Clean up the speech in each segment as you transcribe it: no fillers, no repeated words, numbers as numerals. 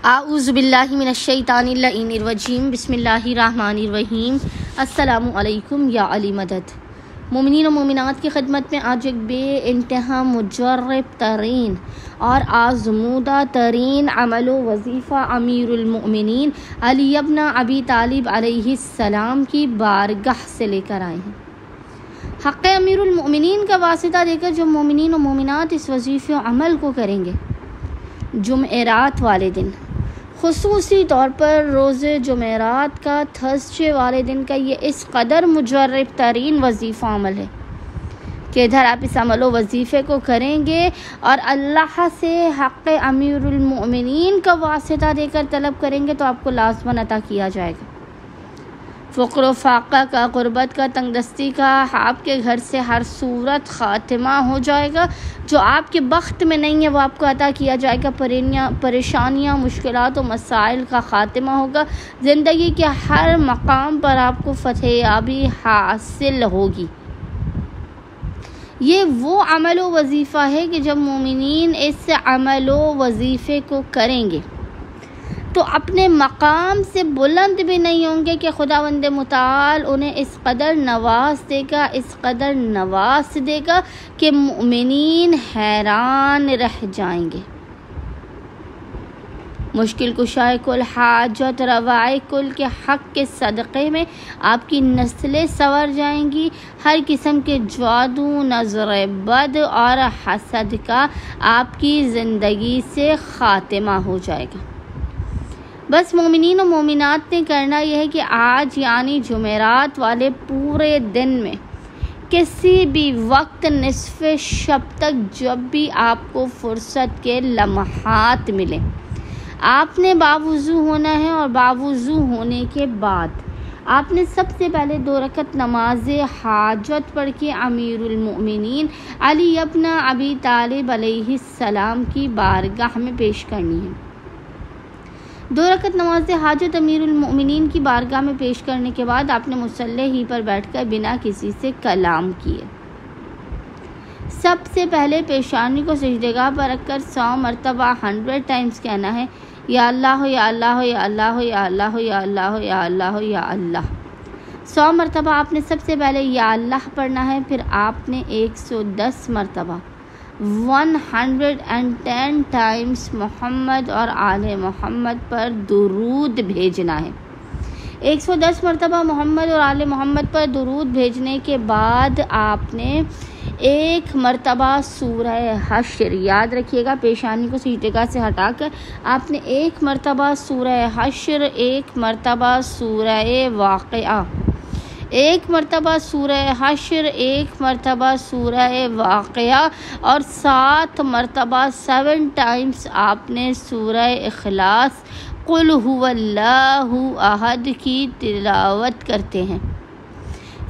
اعوذ باللہ من الشیطان اللعین الرجیم بسم اللہ الرحمن الرحیم۔ السلام علیکم یا علی مدد۔ مومنین و مومنات کی خدمت میں آج ایک بے انتہا مجرب ترین اور آزمودہ ترین عمل و وظیفہ امیر المؤمنین علی ابن ابی طالب علیہ السلام کی بارگاہ سے لے کر آئے ہیں۔ حق امیر المؤمنین کا واسطہ دے کر جو مومنین و مومنات اس وظیفے و عمل کو کریں گے، جمعرات والے دن، خصوصی طور پر روز جمعرات کا، تھرسڈے والے دن کا، یہ اس قدر مجرب ترین وظیفہ عمل ہے کہ ادھر آپ اس عمل و وظیفے کو کریں گے اور اللہ سے حق امیر المؤمنین کا واسطہ دے کر طلب کریں گے تو آپ کو لازماً عطا کیا جائے گا۔ فقر و فاقہ کا، غربت کا، تنگ دستی کا آپ کے گھر سے ہر صورت خاتمہ ہو جائے گا۔ جو آپ کے بخت میں نہیں ہے وہ آپ کو عطا کیا جائے گا۔ پریشانیاں، مشکلات و مسائل کا خاتمہ ہوگا۔ زندگی کے ہر مقام پر آپ کو فتح یابی حاصل ہوگی۔ یہ وہ عمل و وظیفہ ہے کہ جب مومنین اس عمل و وظیفے کو کریں گے تو اپنے مقام سے بلند بھی نہیں ہوں گے کہ خداوند متعال انہیں اس قدر نواز دے گا، اس قدر نواز دے گا کہ مومنین حیران رہ جائیں گے۔ مشکل کشائے کل، حاجت روائے کل کے حق کے صدقے میں آپ کی نسلیں سنور جائیں گی۔ ہر قسم کے جادو، نظر بد اور حسد کا آپ کی زندگی سے خاتمہ ہو جائے گا۔ بس مومنین و مومنات نے کرنا یہ ہے کہ آج یعنی جمعرات والے پورے دن میں کسی بھی وقت نصف شب تک جب بھی آپ کو فرصت کے لمحات ملیں، آپ نے باوضو ہونا ہے اور باوضو ہونے کے بعد آپ نے سب سے پہلے 2 رکعت نماز حاجت پڑھ کے امیر المؤمنین علی ابن ابی طالب علیہ السلام کی بارگاہ میں پیش کرنی ہے۔ 2 رکعت نماز حاجت امیر المؤمنین کی بارگاہ میں پیش کرنے کے بعد آپ نے مصلی ہی پر بیٹھ کر بنا کسی سے کلام کیے سب سے پہلے پیشانی کو سجدگاہ پر رکھ کر 100 مرتبہ 100 ٹائمز کہنا ہے، یا اللہ یا اللہ یا اللہ یا اللہ یا اللہ یا اللہ یا اللہ۔ 100 مرتبہ آپ نے سب سے پہلے یا اللہ پڑھنا ہے، پھر آپ نے 110 مرتبہ 110 ٹائمز محمد اور آل محمد پر درود بھیجنا ہے۔ 110 مرتبہ محمد اور آل محمد پر درود بھیجنے کے بعد آپ نے 1 مرتبہ سورہ حشر، یاد رکھیے گا پیشانی کو سجدگاہ سے ہٹا کر آپ نے 1 مرتبہ سورہ حشر، 1 مرتبہ سورہ واقعہ، 1 مرتبہ سورہ حشر، 1 مرتبہ سورہ واقعہ اور 7 مرتبہ 7 ٹائمز آپ نے سورہ اخلاص قل هو اللہ احد کی تلاوت کرتے ہیں۔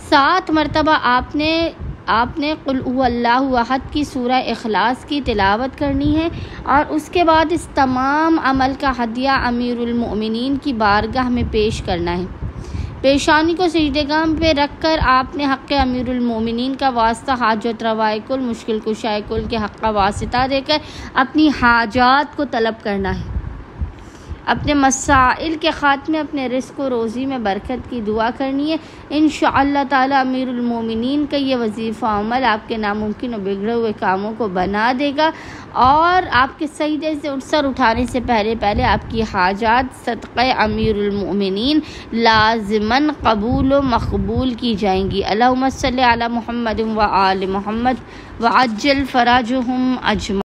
7 مرتبہ آپ نے قل هو اللہ احد کی سورہ اخلاص کی تلاوت کرنی ہے اور اس کے بعد اس تمام عمل کا ہدیہ امیر المؤمنین کی بارگاہ میں پیش کرنا ہے۔ پیشانی کو سجدگاہ پہ رکھ کر آپ نے حق امیر المؤمنین کا واسطہ، حاجت روائے کل، مشکل کشائے کل کے حق کا واسطہ دے کر اپنی حاجات کو طلب کرنا ہے، اپنے مسائل کے خاتمے، اپنے رزق و روزی میں برکت کی دعا کرنی ہے۔ انشاءاللہ تعالی امیر المؤمنین کا یہ وظیفہ عمل آپ کے ناممکن و بگڑے ہوئے کاموں کو بنا دے گا اور آپ کے سجدے سے سر اٹھانے سے پہلے آپ کی حاجات صدقہ امیر المؤمنین لازماً قبول و مقبول کی جائیں گی۔ اللہم صلی علی محمد و آل محمد وعجل فراجہم اجمعین۔